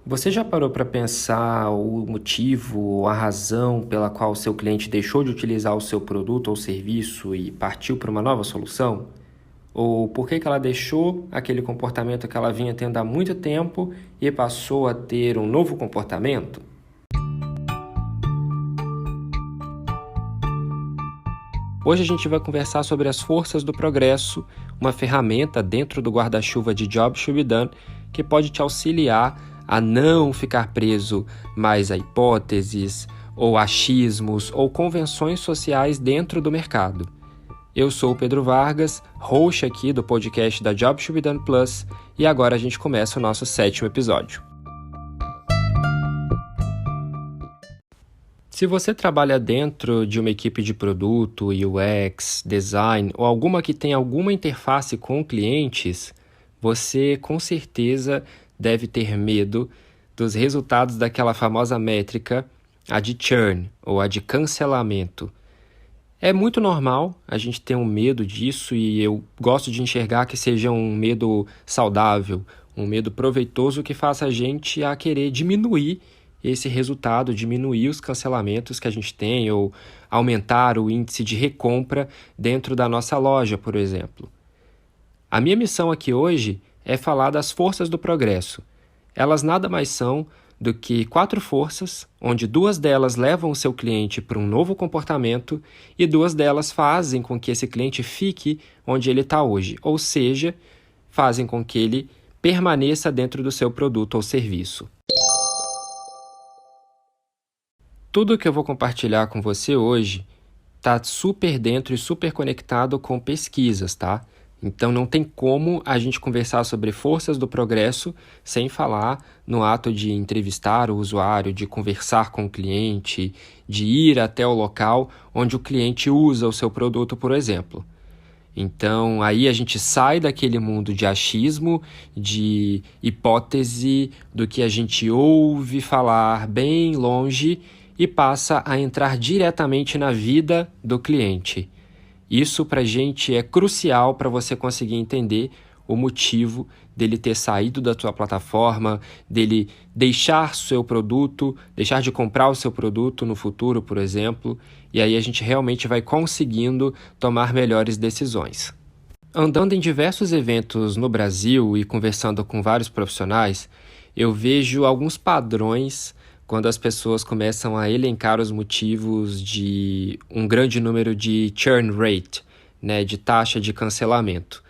Você já parou para pensar o motivo, a razão pela qual o seu cliente deixou de utilizar o seu produto ou serviço e partiu para uma nova solução? Ou por que ela deixou aquele comportamento que ela vinha tendo há muito tempo e passou a ter um novo comportamento? Hoje a gente vai conversar sobre as forças do progresso, uma ferramenta dentro do guarda-chuva de Jobs Should Be Done que pode te auxiliar a não ficar preso mais a hipóteses, ou achismos, ou convenções sociais dentro do mercado. Eu sou o Pedro Vargas, host aqui do podcast da Jobs Should Be Done Plus, e agora a gente começa o nosso 7º episódio. Se você trabalha dentro de uma equipe de produto, UX, design ou alguma que tem alguma interface com clientes, você com certeza deve ter medo dos resultados daquela famosa métrica, a de churn ou a de cancelamento. É muito normal a gente ter um medo disso e eu gosto de enxergar que seja um medo saudável, um medo proveitoso que faça a gente a querer diminuir esse resultado, diminuir os cancelamentos que a gente tem ou aumentar o índice de recompra dentro da nossa loja, por exemplo. A minha missão aqui hoje é falar das forças do progresso. Elas nada mais são do que 4 forças, onde 2 delas levam o seu cliente para um novo comportamento e 2 delas fazem com que esse cliente fique onde ele está hoje, ou seja, fazem com que ele permaneça dentro do seu produto ou serviço. Tudo que eu vou compartilhar com você hoje está super dentro e super conectado com pesquisas, tá? Então não tem como a gente conversar sobre forças do progresso sem falar no ato de entrevistar o usuário, de conversar com o cliente, de ir até o local onde o cliente usa o seu produto, por exemplo. Então aí a gente sai daquele mundo de achismo, de hipótese, do que a gente ouve falar bem longe e passa a entrar diretamente na vida do cliente. Isso para a gente é crucial para você conseguir entender o motivo dele ter saído da sua plataforma, dele deixar seu produto, deixar de comprar o seu produto no futuro, por exemplo, e aí a gente realmente vai conseguindo tomar melhores decisões. Andando em diversos eventos no Brasil e conversando com vários profissionais, eu vejo alguns padrões quando as pessoas começam a elencar os motivos de um grande número de churn rate, né, de taxa de cancelamento.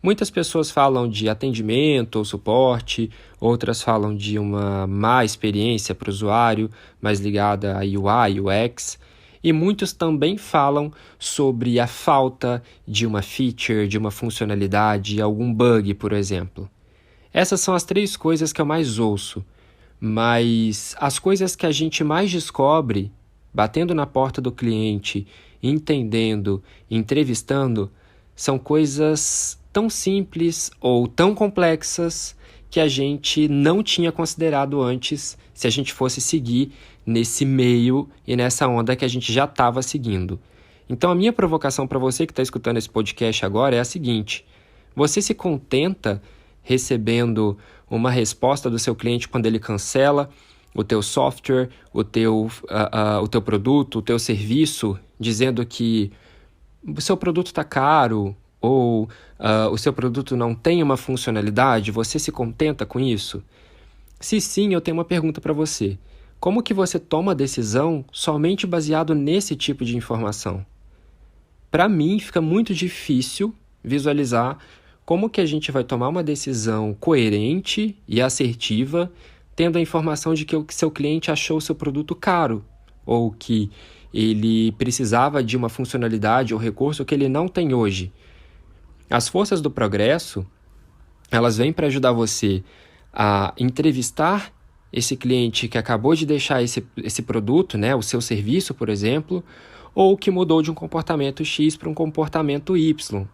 Muitas pessoas falam de atendimento ou suporte, outras falam de uma má experiência para o usuário, mais ligada a UI, UX, e muitos também falam sobre a falta de uma feature, de uma funcionalidade, algum bug, por exemplo. Essas são as 3 coisas que eu mais ouço. Mas as coisas que a gente mais descobre, batendo na porta do cliente, entendendo, entrevistando, são coisas tão simples ou tão complexas que a gente não tinha considerado antes se a gente fosse seguir nesse meio e nessa onda que a gente já estava seguindo. Então a minha provocação para você que está escutando esse podcast agora é a seguinte: você se contenta recebendo uma resposta do seu cliente quando ele cancela o teu software, o teu produto, o teu serviço, dizendo que o seu produto está caro ou o seu produto não tem uma funcionalidade? Você se contenta com isso? Se sim, eu tenho uma pergunta para você. Como que você toma a decisão somente baseado nesse tipo de informação? Para mim, fica muito difícil visualizar como que a gente vai tomar uma decisão coerente e assertiva tendo a informação de que o seu cliente achou o seu produto caro ou que ele precisava de uma funcionalidade ou recurso que ele não tem hoje. As forças do progresso, elas vêm para ajudar você a entrevistar esse cliente que acabou de deixar esse produto, né, o seu serviço, por exemplo, ou que mudou de um comportamento X para um comportamento Y.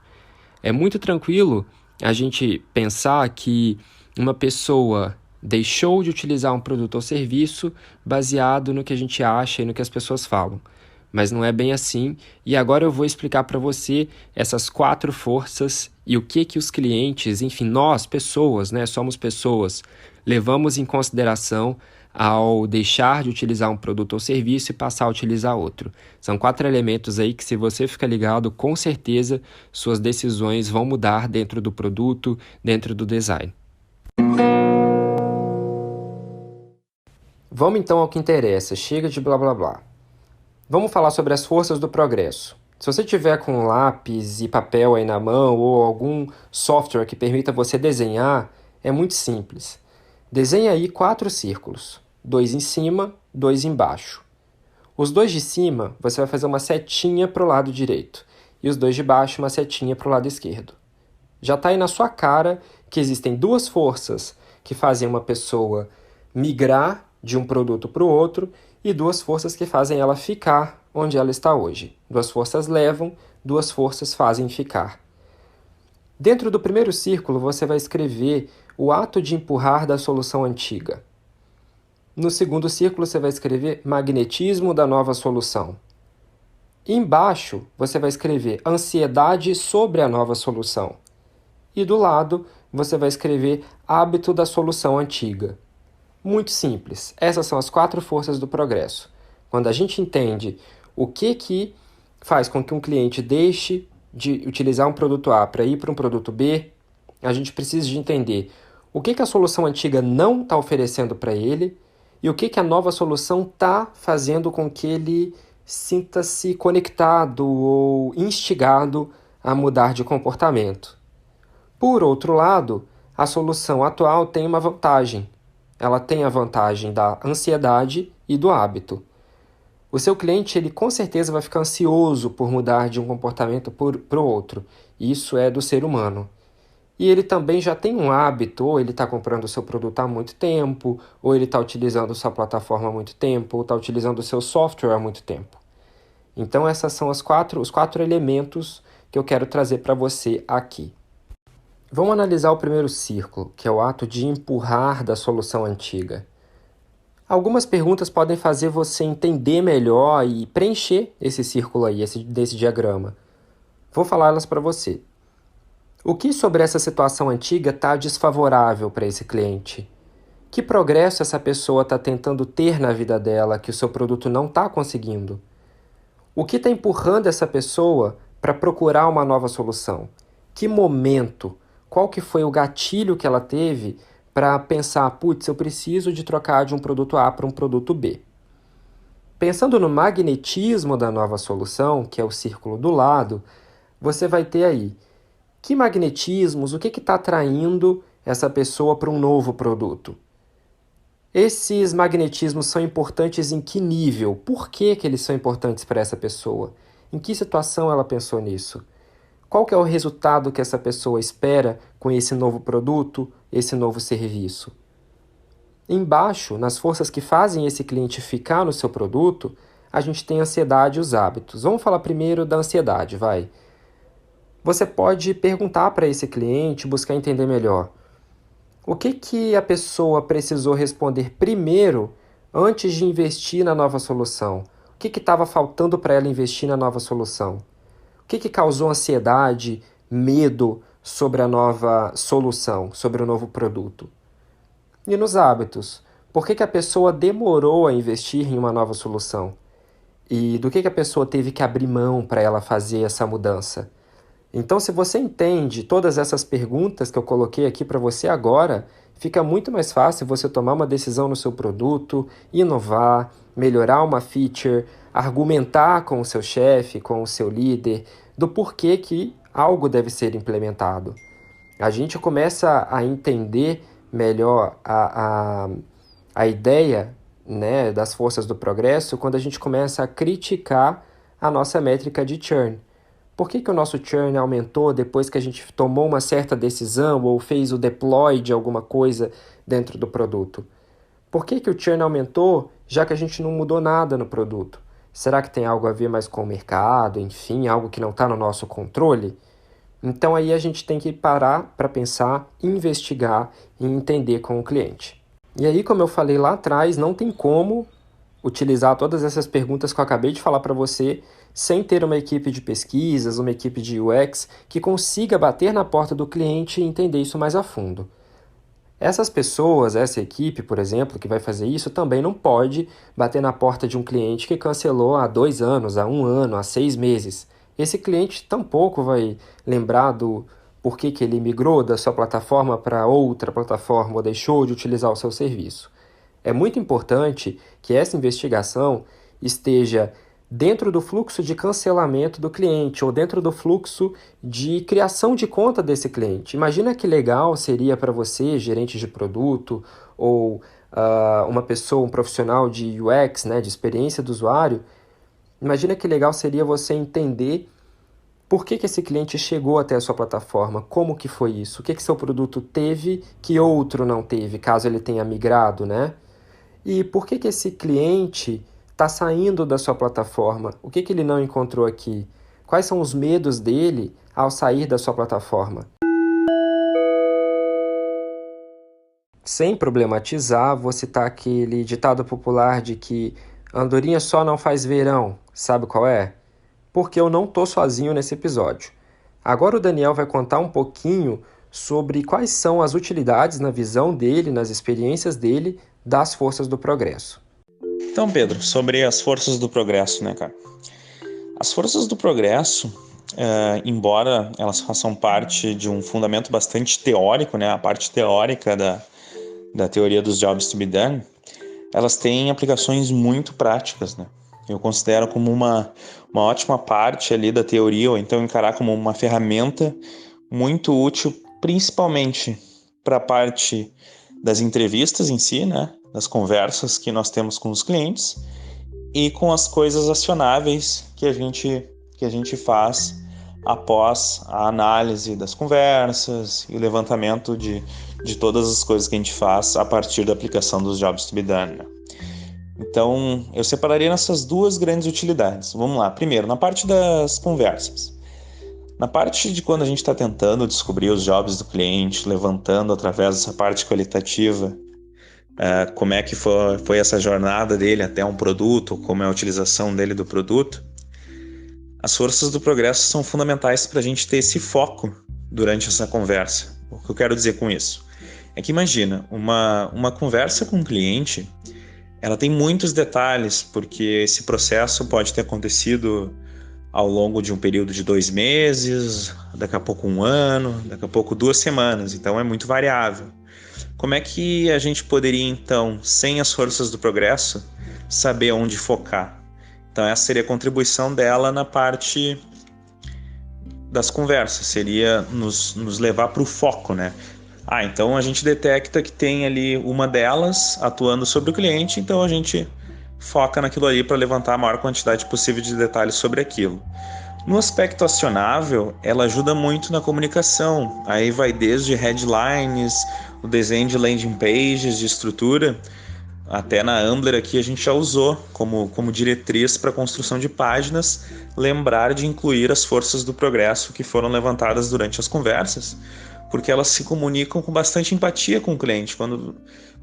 É muito tranquilo a gente pensar que uma pessoa deixou de utilizar um produto ou serviço baseado no que a gente acha e no que as pessoas falam. Mas não é bem assim, e agora eu vou explicar para você essas 4 forças e o que os clientes, enfim, nós, pessoas, né, somos pessoas, levamos em consideração ao deixar de utilizar um produto ou serviço e passar a utilizar outro. São 4 elementos aí que, se você ficar ligado, com certeza suas decisões vão mudar dentro do produto, dentro do design. Vamos então ao que interessa, chega de blá blá blá. Vamos falar sobre as forças do progresso. Se você tiver com lápis e papel aí na mão ou algum software que permita você desenhar, é muito simples. Desenhe aí 4 círculos, 2 em cima, 2 embaixo. Os 2 de cima, você vai fazer uma setinha para o lado direito e os 2 de baixo, uma setinha para o lado esquerdo. Já está aí na sua cara que existem 2 forças que fazem uma pessoa migrar de um produto para o outro e 2 forças que fazem ela ficar onde ela está hoje. 2 forças levam, 2 forças fazem ficar. Dentro do primeiro círculo, você vai escrever o ato de empurrar da solução antiga. No segundo círculo, você vai escrever magnetismo da nova solução. Embaixo, você vai escrever ansiedade sobre a nova solução. E do lado, você vai escrever hábito da solução antiga. Muito simples. Essas são as 4 forças do progresso. Quando a gente entende o que faz com que um cliente deixe de utilizar um produto A para ir para um produto B, a gente precisa de entender o que a solução antiga não está oferecendo para ele e o que a nova solução está fazendo com que ele sinta-se conectado ou instigado a mudar de comportamento. Por outro lado, a solução atual tem uma vantagem. Ela tem a vantagem da ansiedade e do hábito. O seu cliente, ele com certeza vai ficar ansioso por mudar de um comportamento para o outro. Isso é do ser humano. E ele também já tem um hábito, ou ele está comprando o seu produto há muito tempo, ou ele está utilizando sua plataforma há muito tempo, ou está utilizando o seu software há muito tempo. Então, essas são os 4 elementos que eu quero trazer para você aqui. Vamos analisar o primeiro círculo, que é o ato de empurrar da solução antiga. Algumas perguntas podem fazer você entender melhor e preencher esse círculo aí, desse diagrama. Vou falá-las para você. O que sobre essa situação antiga está desfavorável para esse cliente? Que progresso essa pessoa está tentando ter na vida dela que o seu produto não está conseguindo? O que está empurrando essa pessoa para procurar uma nova solução? Que momento? Qual que foi o gatilho que ela teve para pensar, putz, eu preciso de trocar de um produto A para um produto B? Pensando no magnetismo da nova solução, que é o círculo do lado, você vai ter aí que magnetismos, o que está atraindo essa pessoa para um novo produto? Esses magnetismos são importantes em que nível? Por que eles são importantes para essa pessoa? Em que situação ela pensou nisso? Qual que é o resultado que essa pessoa espera com esse novo produto, esse novo serviço? Embaixo, nas forças que fazem esse cliente ficar no seu produto, a gente tem a ansiedade e os hábitos. Vamos falar primeiro da ansiedade, vai. Você pode perguntar para esse cliente, buscar entender melhor. O que a pessoa precisou responder primeiro antes de investir na nova solução? O que estava faltando para ela investir na nova solução? O que causou ansiedade, medo sobre a nova solução, sobre o novo produto? E nos hábitos, por que a pessoa demorou a investir em uma nova solução? E do que a pessoa teve que abrir mão para ela fazer essa mudança? Então, se você entende todas essas perguntas que eu coloquei aqui para você agora, fica muito mais fácil você tomar uma decisão no seu produto, inovar, melhorar uma feature, argumentar com o seu chefe, com o seu líder, do porquê que algo deve ser implementado. A gente começa a entender melhor a ideia, né, das forças do progresso quando a gente começa a criticar a nossa métrica de churn. Por que o nosso churn aumentou depois que a gente tomou uma certa decisão ou fez o deploy de alguma coisa dentro do produto? Por que o churn aumentou já que a gente não mudou nada no produto? Será que tem algo a ver mais com o mercado, enfim, algo que não está no nosso controle? Então aí a gente tem que parar para pensar, investigar e entender com o cliente. E aí, como eu falei lá atrás, não tem como utilizar todas essas perguntas que eu acabei de falar para você sem ter uma equipe de pesquisas, uma equipe de UX que consiga bater na porta do cliente e entender isso mais a fundo. Essas pessoas, essa equipe, por exemplo, que vai fazer isso, também não pode bater na porta de um cliente que cancelou há 2 anos, há 1 ano, há 6 meses. Esse cliente tampouco vai lembrar do porquê que ele migrou da sua plataforma para outra plataforma ou deixou de utilizar o seu serviço. É muito importante que essa investigação esteja dentro do fluxo de cancelamento do cliente ou dentro do fluxo de criação de conta desse cliente. Imagina que legal seria para você, gerente de produto ou uma pessoa, um profissional de UX, né, de experiência do usuário. Imagina que legal seria você entender por que esse cliente chegou até a sua plataforma, como que foi isso, o que seu produto teve que outro não teve, caso ele tenha migrado, né? E por que esse cliente está saindo da sua plataforma? O que ele não encontrou aqui? Quais são os medos dele ao sair da sua plataforma? Sem problematizar, vou citar aquele ditado popular de que andorinha só não faz verão. Sabe qual é? Porque eu não estou sozinho nesse episódio. Agora o Daniel vai contar um pouquinho sobre quais são as utilidades na visão dele, nas experiências dele, das forças do progresso. Então, Pedro, sobre as forças do progresso, né, cara? As forças do progresso, embora elas façam parte de um fundamento bastante teórico, né, a parte teórica da teoria dos jobs to be done, elas têm aplicações muito práticas, né? Eu considero como uma ótima parte ali da teoria, ou então encarar como uma ferramenta muito útil, principalmente para a parte das entrevistas em si, né? Das conversas que nós temos com os clientes e com as coisas acionáveis que a gente faz após a análise das conversas e o levantamento de todas as coisas que a gente faz a partir da aplicação dos jobs to be done, né? Então, eu separaria nessas duas grandes utilidades. Vamos lá. Primeiro, na parte das conversas. Na parte de quando a gente está tentando descobrir os jobs do cliente, levantando através dessa parte qualitativa, como é que foi essa jornada dele até um produto, como é a utilização dele do produto, as forças do progresso são fundamentais para a gente ter esse foco durante essa conversa. O que eu quero dizer com isso? É que imagina, uma conversa com um cliente, ela tem muitos detalhes, porque esse processo pode ter acontecido ao longo de um período de 2 meses, daqui a pouco 1 ano, daqui a pouco 2 semanas, então é muito variável. Como é que a gente poderia, então, sem as forças do progresso, saber onde focar? Então essa seria a contribuição dela na parte das conversas, seria nos levar para o foco, né? Então a gente detecta que tem ali uma delas atuando sobre o cliente, então a gente foca naquilo ali para levantar a maior quantidade possível de detalhes sobre aquilo. No aspecto acionável, ela ajuda muito na comunicação. Aí vai desde headlines, o desenho de landing pages, de estrutura, até na Ambler aqui a gente já usou como diretriz para a construção de páginas, lembrar de incluir as forças do progresso que foram levantadas durante as conversas, porque elas se comunicam com bastante empatia com o cliente. Quando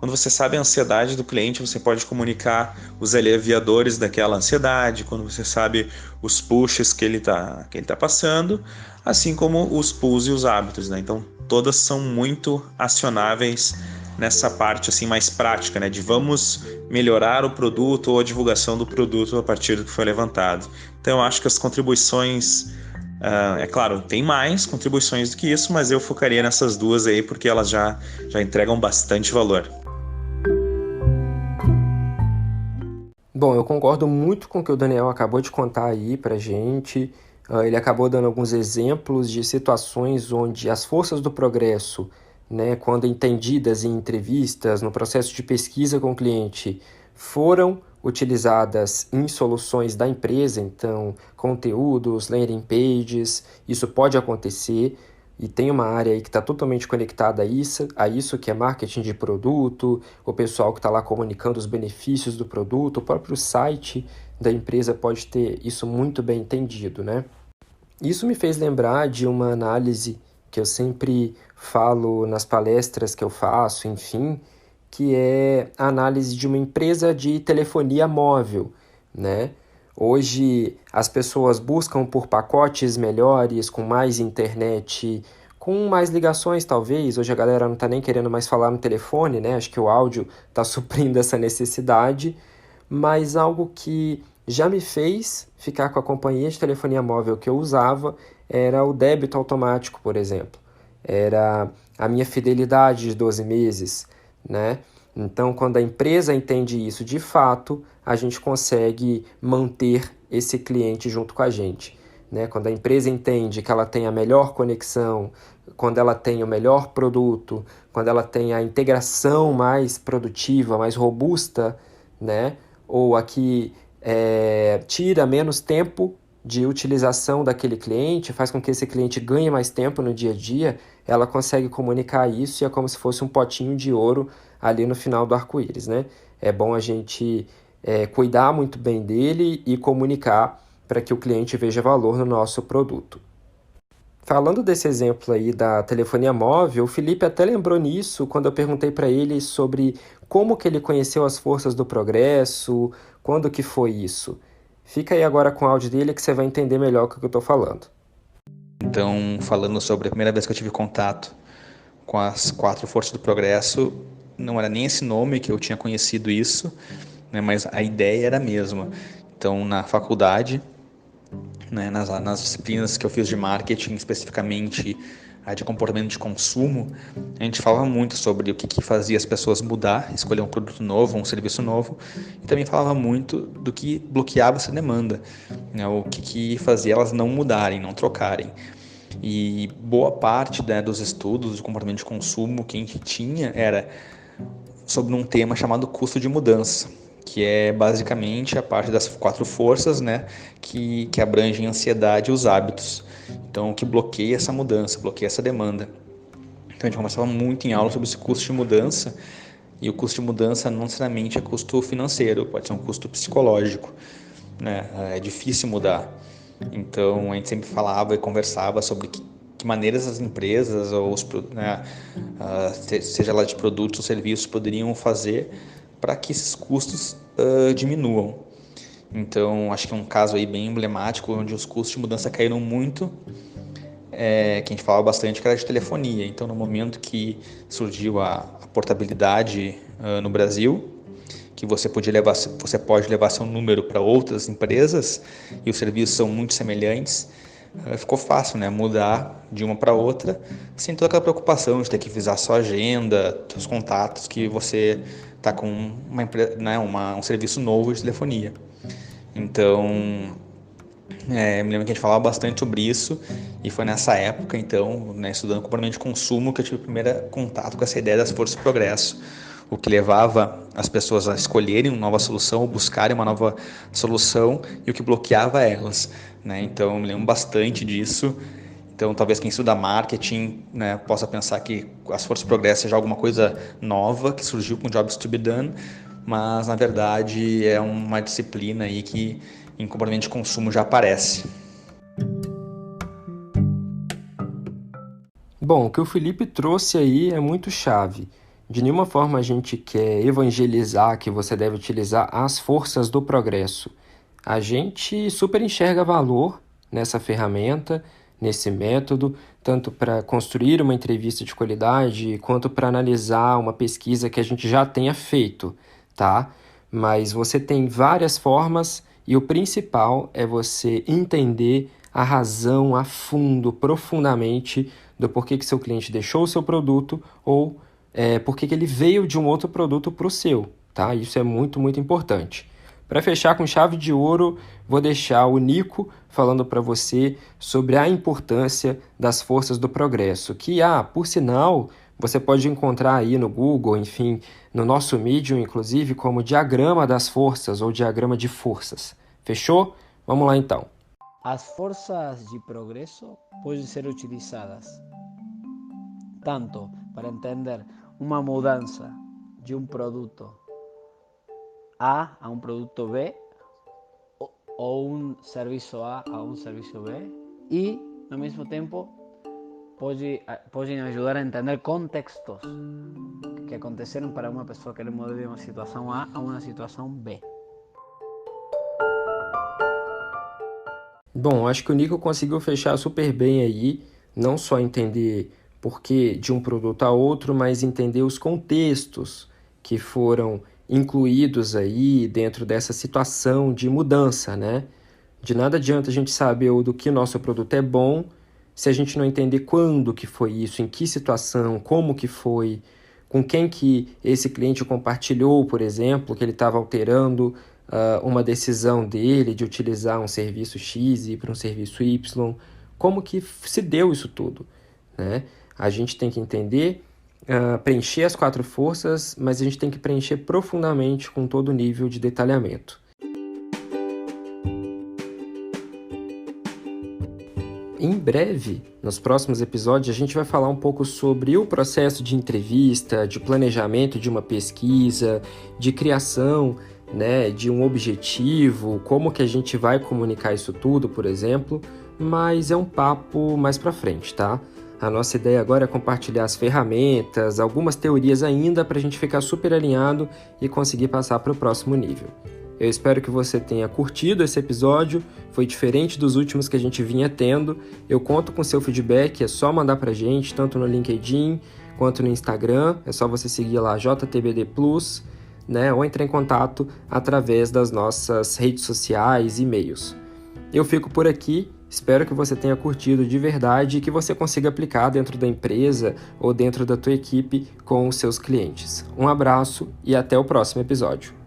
você sabe a ansiedade do cliente, você pode comunicar os aliviadores daquela ansiedade, quando você sabe os pushes que ele tá passando, assim como os pulls e os hábitos, né? Então, todas são muito acionáveis nessa parte assim mais prática, né? De vamos melhorar o produto ou a divulgação do produto a partir do que foi levantado. Então, eu acho que as contribuições... é claro, tem mais contribuições do que isso, mas eu focaria nessas duas aí porque elas já entregam bastante valor. Bom, eu concordo muito com o que o Daniel acabou de contar aí pra gente. Ele acabou dando alguns exemplos de situações onde as forças do progresso, né, quando entendidas em entrevistas, no processo de pesquisa com o cliente, foram utilizadas em soluções da empresa, então conteúdos, landing pages, isso pode acontecer e tem uma área aí que está totalmente conectada a isso que é marketing de produto, o pessoal que está lá comunicando os benefícios do produto, o próprio site da empresa pode ter isso muito bem entendido, né? Isso me fez lembrar de uma análise que eu sempre falo nas palestras que eu faço, enfim, que é a análise de uma empresa de telefonia móvel, né? Hoje as pessoas buscam por pacotes melhores, com mais internet, com mais ligações talvez. Hoje a galera não está nem querendo mais falar no telefone, né? Acho que o áudio está suprindo essa necessidade, mas algo que já me fez ficar com a companhia de telefonia móvel que eu usava era o débito automático, por exemplo. Era a minha fidelidade de 12 meses, né? Então, quando a empresa entende isso de fato, a gente consegue manter esse cliente junto com a gente, né? Quando a empresa entende que ela tem a melhor conexão, quando ela tem o melhor produto, quando ela tem a integração mais produtiva, mais robusta, né? Ou aqui tira menos tempo de utilização daquele cliente, faz com que esse cliente ganhe mais tempo no dia a dia, ela consegue comunicar isso e é como se fosse um potinho de ouro ali no final do arco-íris, né? É bom a gente cuidar muito bem dele e comunicar para que o cliente veja valor no nosso produto. Falando desse exemplo aí da telefonia móvel, o Felipe até lembrou nisso quando eu perguntei para ele sobre como que ele conheceu as forças do progresso, quando que foi isso. Fica aí agora com o áudio dele que você vai entender melhor o que eu estou falando. Então, falando sobre a primeira vez que eu tive contato com as 4 forças do progresso, não era nem esse nome que eu tinha conhecido isso, né, mas a ideia era a mesma. Então, na faculdade, né, nas disciplinas que eu fiz de marketing, especificamente a de comportamento de consumo, a gente falava muito sobre o que fazia as pessoas mudar, escolher um produto novo, um serviço novo, e também falava muito do que bloqueava essa demanda, né, o que fazia elas não mudarem, não trocarem. E boa parte, né, dos estudos de comportamento de consumo que a gente tinha era sobre um tema chamado custo de mudança, que é basicamente a parte das 4 forças, né, que abrangem a ansiedade e os hábitos. Então, o que bloqueia essa mudança, bloqueia essa demanda. Então, a gente conversava muito em aula sobre esse custo de mudança, e o custo de mudança não necessariamente é custo financeiro, pode ser um custo psicológico, né? É difícil mudar. Então, a gente sempre falava e conversava sobre que maneiras as empresas, ou né, seja lá de produtos ou serviços, poderiam fazer para que esses custos diminuam. Então, acho que é um caso aí bem emblemático, onde os custos de mudança caíram muito, que a gente falava bastante, que era de telefonia. Então, no momento que surgiu a portabilidade no Brasil, que você pode levar seu número para outras empresas e os serviços são muito semelhantes, ficou fácil, né, mudar de uma para outra sem toda aquela preocupação de ter que visar sua agenda, seus contatos, que você está com um serviço novo de telefonia. Então, me lembro que a gente falava bastante sobre isso e foi nessa época, então, né, estudando comportamento de consumo, que eu tive o primeiro contato com essa ideia das forças do progresso, o que levava as pessoas a escolherem uma nova solução ou buscarem uma nova solução e o que bloqueava elas, né? Então, eu me lembro bastante disso. Então, talvez quem estuda marketing, né, possa pensar que as forças do progresso seja alguma coisa nova que surgiu com Jobs to be done, mas na verdade é uma disciplina aí que em comportamento de consumo já aparece. Bom, o que o Felipe trouxe aí é muito chave. De nenhuma forma a gente quer evangelizar que você deve utilizar as forças do progresso. A gente super enxerga valor nessa ferramenta, nesse método, tanto para construir uma entrevista de qualidade, quanto para analisar uma pesquisa que a gente já tenha feito, tá? Mas você tem várias formas e o principal é você entender a razão a fundo, profundamente, do porquê que seu cliente deixou o seu produto ou porquê que ele veio de um outro produto para o seu, tá? Isso é muito, muito importante. Para fechar com chave de ouro, vou deixar o Nico falando para você sobre a importância das forças do progresso, que, por sinal, você pode encontrar aí no Google, enfim, no nosso Medium, inclusive, como diagrama das forças ou diagrama de forças. Fechou? Vamos lá então. As forças de progresso podem ser utilizadas tanto para entender uma mudança de um produto A um produto B ou um serviço A um serviço B e, ao mesmo tempo, podem ajudar a entender contextos que aconteceram para uma pessoa que mudar de uma situação A uma situação B. Bom, acho que o Nico conseguiu fechar super bem aí, Não só entender porquê de um produto a outro, mas entender os contextos que foram incluídos aí dentro dessa situação de mudança, né? De nada adianta a gente saber do que o nosso produto é bom se a gente não entender quando que foi isso, em que situação, como que foi, com quem que esse cliente compartilhou, por exemplo, que ele estava alterando uma decisão dele de utilizar um serviço X e ir para um serviço Y, como que se deu isso tudo, né? A gente tem que entender, preencher as 4 forças, mas a gente tem que preencher profundamente com todo o nível de detalhamento. Em breve, nos próximos episódios, a gente vai falar um pouco sobre o processo de entrevista, de planejamento de uma pesquisa, de criação, né, de um objetivo, como que a gente vai comunicar isso tudo, por exemplo, mas é um papo mais para frente, tá? A nossa ideia agora é compartilhar as ferramentas, algumas teorias ainda para a gente ficar super alinhado e conseguir passar para o próximo nível. Eu espero que você tenha curtido esse episódio, foi diferente dos últimos que a gente vinha tendo. Eu conto com seu feedback, é só mandar pra gente, tanto no LinkedIn quanto no Instagram. É só você seguir lá JTBD Plus, né? Ou entrar em contato através das nossas redes sociais e e-mails. Eu fico por aqui, espero que você tenha curtido de verdade e que você consiga aplicar dentro da empresa ou dentro da tua equipe com os seus clientes. Um abraço e até o próximo episódio.